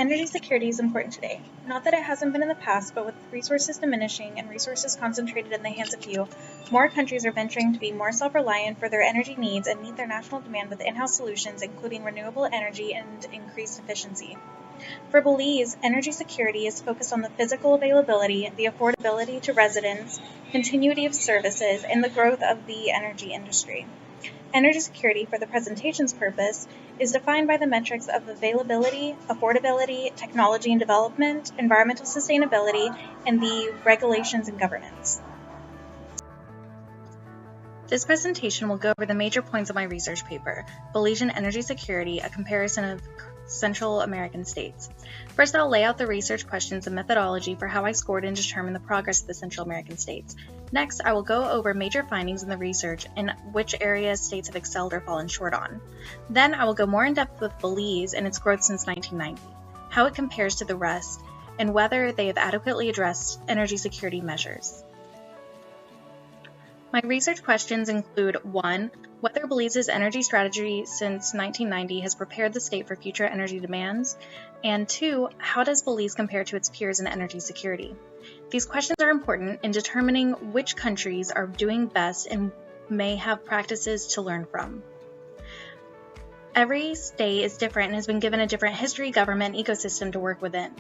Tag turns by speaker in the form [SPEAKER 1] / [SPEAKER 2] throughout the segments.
[SPEAKER 1] Energy security is important today. Not that it hasn't been in the past, but with resources diminishing and resources concentrated in the hands of few, more countries are venturing to be more self-reliant for their energy needs and meet their national demand with in-house solutions, including renewable energy and increased efficiency. For Belize, energy security is focused on the physical availability, the affordability to residents, continuity of services, and the growth of the energy industry. Energy security, for the presentation's purpose, is defined by the metrics of availability, affordability, technology and development, environmental sustainability, and the regulations and governance. This presentation will go over the major points of my research paper, Belizean Energy Security, a comparison of Central American states. First, I'll lay out the research questions and methodology for how I scored and determined the progress of the Central American states. Next, I will go over major findings in the research and which areas states have excelled or fallen short on. Then I will go more in depth with Belize and its growth since 1990, how it compares to the rest, and whether they have adequately addressed energy security measures. My research questions include 1. Whether Belize's energy strategy since 1990 has prepared the state for future energy demands, and 2. How does Belize compare to its peers in energy security? These questions are important in determining which countries are doing best and may have practices to learn from. Every state is different and has been given a different history, government, and ecosystem to work within.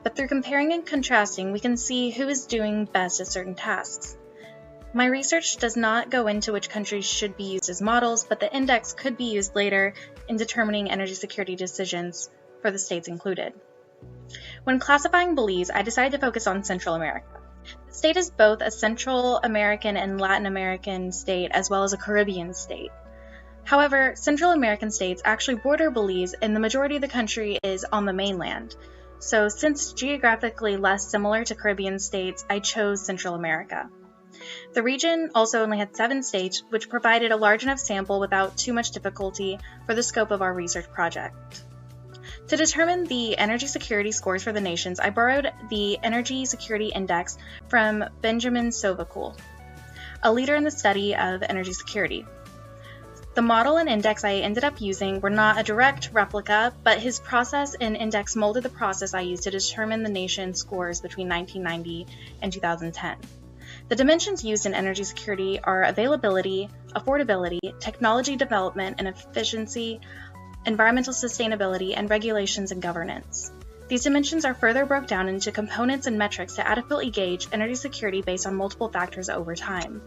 [SPEAKER 1] But through comparing and contrasting, we can see who is doing best at certain tasks. My research does not go into which countries should be used as models, but the index could be used later in determining energy security decisions for the states included. When classifying Belize, I decided to focus on Central America. The state is both a Central American and Latin American state, as well as a Caribbean state. However, Central American states actually border Belize, and the majority of the country is on the mainland. So since geographically less similar to Caribbean states, I chose Central America. The region also only had 7 states, which provided a large enough sample without too much difficulty for the scope of our research project. To determine the energy security scores for the nations, I borrowed the Energy Security Index from Benjamin Sovacool, a leader in the study of energy security. The model and index I ended up using were not a direct replica, but his process and index molded the process I used to determine the nation's scores between 1990 and 2010. The dimensions used in energy security are availability, affordability, technology development and efficiency, environmental sustainability, and regulations and governance. These dimensions are further broken down into components and metrics to adequately gauge energy security based on multiple factors over time.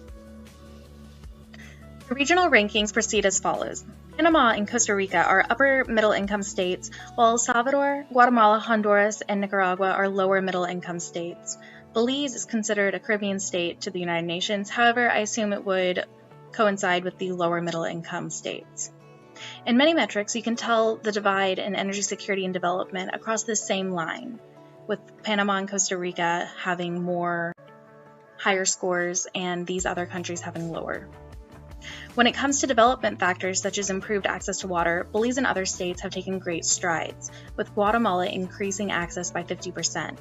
[SPEAKER 1] The regional rankings proceed as follows. Panama and Costa Rica are upper middle income states, while El Salvador, Guatemala, Honduras, and Nicaragua are lower middle income states. Belize is considered a Caribbean state to the United Nations, however, I assume it would coincide with the lower middle income states. In many metrics, you can tell the divide in energy security and development across this same line, with Panama and Costa Rica having higher scores and these other countries having lower. When it comes to development factors such as improved access to water, Belize and other states have taken great strides, with Guatemala increasing access by 50%.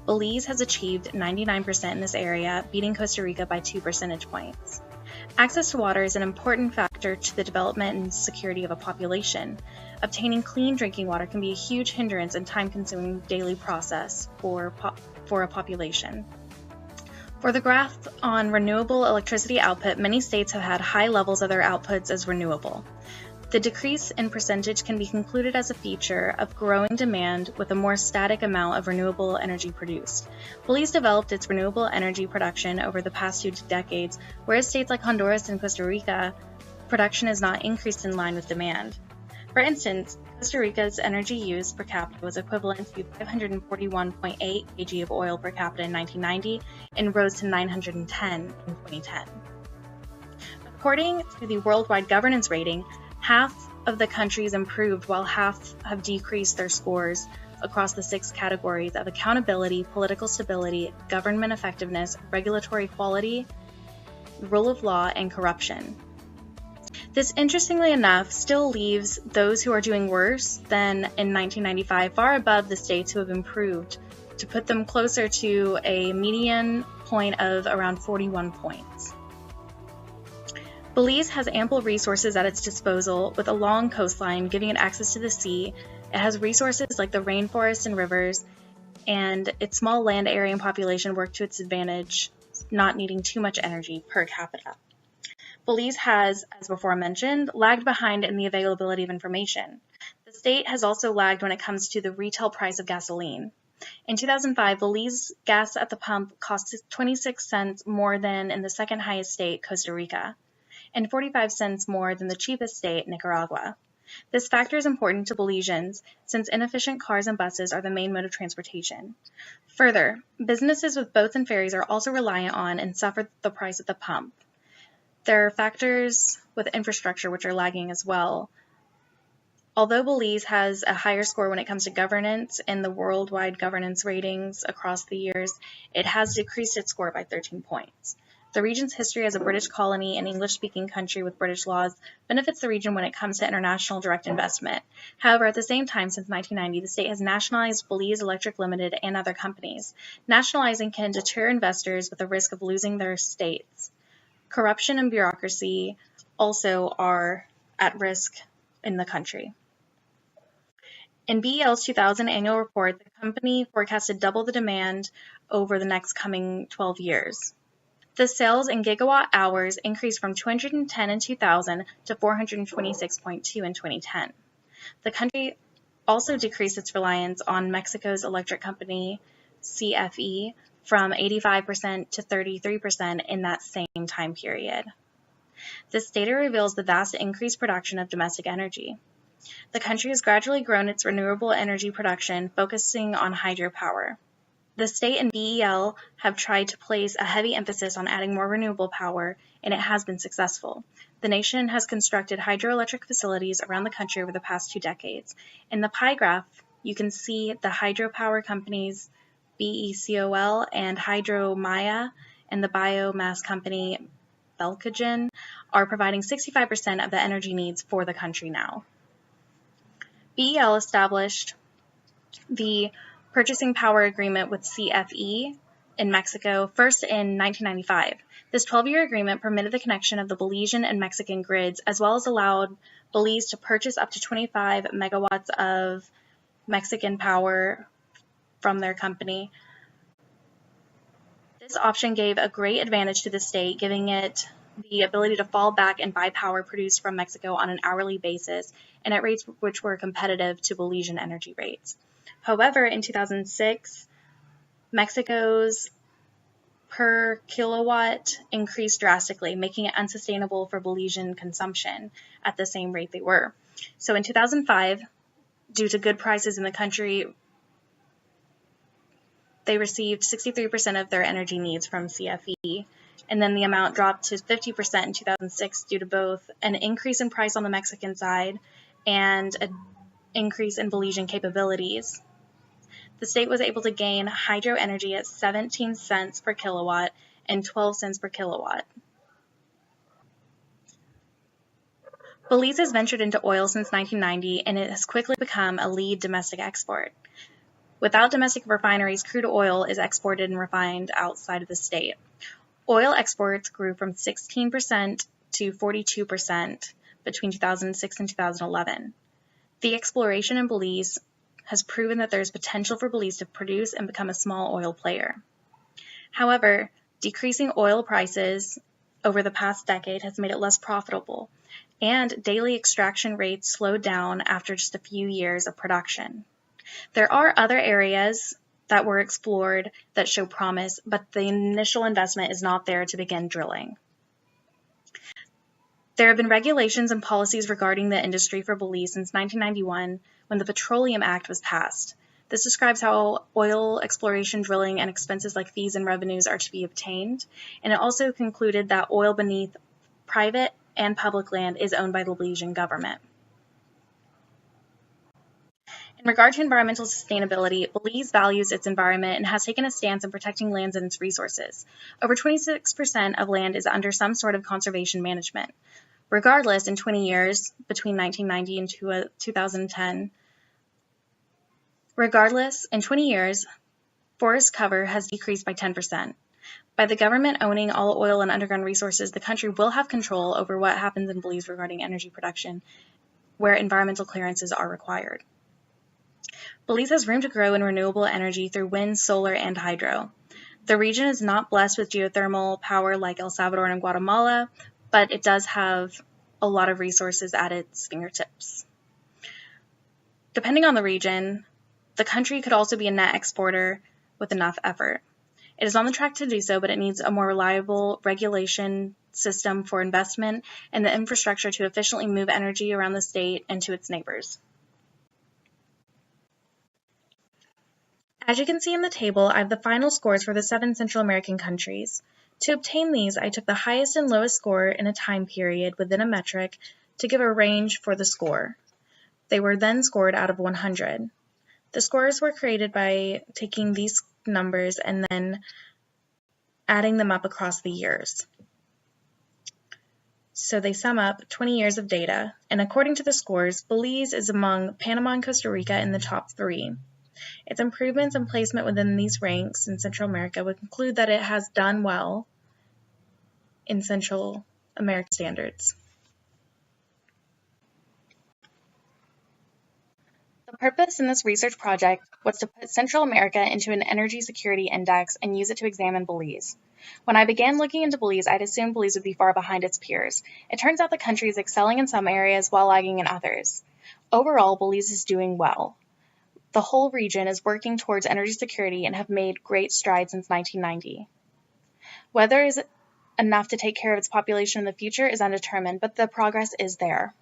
[SPEAKER 1] Belize has achieved 99% in this area, beating Costa Rica by 2 percentage points. Access to water is an important factor to the development and security of a population. Obtaining clean drinking water can be a huge hindrance and time-consuming daily process for a population. For the graph on renewable electricity output, many states have had high levels of their outputs as renewable. The decrease in percentage can be concluded as a feature of growing demand with a more static amount of renewable energy produced. Belize developed its renewable energy production over the past 2 decades, whereas states like Honduras and Costa Rica, production has not increased in line with demand. For instance, Costa Rica's energy use per capita was equivalent to 541.8 kg of oil per capita in 1990 and rose to 910 in 2010. According to the Worldwide Governance Rating, half of the countries improved while half have decreased their scores across the 6 categories of accountability, political stability, government effectiveness, regulatory quality, rule of law, and corruption. This, interestingly enough, still leaves those who are doing worse than in 1995 far above the states who have improved, to put them closer to a median point of around 41 points. Belize has ample resources at its disposal, with a long coastline giving it access to the sea It has resources like the rainforests and rivers, and its small land area and population work to its advantage, not needing too much energy per capita. Belize has, as before mentioned, lagged behind in the availability of information. The state has also lagged when it comes to the retail price of gasoline. In 2005, Belize gas at the pump cost 26 cents more than in the second highest state, Costa Rica, and 45 cents more than the cheapest state, Nicaragua. This factor is important to Belizeans since inefficient cars and buses are the main mode of transportation. Further, businesses with boats and ferries are also reliant on and suffer the price at the pump. There are factors with infrastructure which are lagging as well. Although Belize has a higher score when it comes to governance in the worldwide governance ratings across the years, it has decreased its score by 13 points. The region's history as a British colony and English-speaking country with British laws benefits the region when it comes to international direct investment. However, at the same time, since 1990, the state has nationalized Belize Electric Limited and other companies. Nationalizing can deter investors with the risk of losing their states. Corruption and bureaucracy also are at risk in the country. In BEL's 2000 annual report, the company forecasted double the demand over the next coming 12 years. The sales in gigawatt hours increased from 210 in 2000 to 426.2 in 2010. The country also decreased its reliance on Mexico's electric company, CFE, from 85% to 33% in that same time period. This data reveals the vast increased production of domestic energy. The country has gradually grown its renewable energy production, focusing on hydropower. The state and BEL have tried to place a heavy emphasis on adding more renewable power, and it has been successful. The nation has constructed hydroelectric facilities around the country over the past 2 decades. In the pie graph, you can see the hydropower companies BECOL and Hydromaya and the biomass company Belcogen are providing 65% of the energy needs for the country now. BEL established the purchasing power agreement with CFE in Mexico first in 1995. This 12-year agreement permitted the connection of the Belizean and Mexican grids, as well as allowed Belize to purchase up to 25 megawatts of Mexican power from their company. This option gave a great advantage to the state, giving it the ability to fall back and buy power produced from Mexico on an hourly basis and at rates which were competitive to Belizean energy rates. However, in 2006, Mexico's per kilowatt increased drastically, making it unsustainable for Belizean consumption at the same rate they were. So in 2005, due to good prices in the country, they received 63% of their energy needs from CFE, and then the amount dropped to 50% in 2006 due to both an increase in price on the Mexican side and an increase in Belizean capabilities. The state was able to gain hydro energy at 17 cents per kilowatt and 12 cents per kilowatt. Belize has ventured into oil since 1990, and it has quickly become a lead domestic export. Without domestic refineries, crude oil is exported and refined outside of the state. Oil exports grew from 16% to 42% between 2006 and 2011. The exploration in Belize has proven that there is potential for Belize to produce and become a small oil player. However, decreasing oil prices over the past decade has made it less profitable, and daily extraction rates slowed down after just a few years of production. There are other areas that were explored that show promise, but the initial investment is not there to begin drilling. There have been regulations and policies regarding the industry for Belize since 1991 when the Petroleum Act was passed. This describes how oil exploration, drilling, and expenses like fees and revenues are to be obtained, and it also concluded that oil beneath private and public land is owned by the Belizean government. In regard to environmental sustainability, Belize values its environment and has taken a stance in protecting lands and its resources. Over 26% of land is under some sort of conservation management. Regardless, in 20 years, between 1990 and 2010, forest cover has decreased by 10%. By the government owning all oil and underground resources, the country will have control over what happens in Belize regarding energy production, where environmental clearances are required. Belize has room to grow in renewable energy through wind, solar, and hydro. The region is not blessed with geothermal power like El Salvador and Guatemala, but it does have a lot of resources at its fingertips. Depending on the region, the country could also be a net exporter with enough effort. It is on the track to do so, but it needs a more reliable regulation system for investment and the infrastructure to efficiently move energy around the state and to its neighbors. As you can see in the table, I have the final scores for the 7 Central American countries. To obtain these, I took the highest and lowest score in a time period within a metric to give a range for the score. They were then scored out of 100. The scores were created by taking these numbers and then adding them up across the years. So they sum up 20 years of data, and according to the scores, Belize is among Panama and Costa Rica in the top 3. Its improvements and placement within these ranks in Central America would conclude that it has done well in Central American standards. The purpose in this research project was to put Central America into an energy security index and use it to examine Belize. When I began looking into Belize, I'd assumed Belize would be far behind its peers. It turns out the country is excelling in some areas while lagging in others. Overall, Belize is doing well. The whole region is working towards energy security and have made great strides since 1990. Whether it is enough to take care of its population in the future is undetermined, but the progress is there.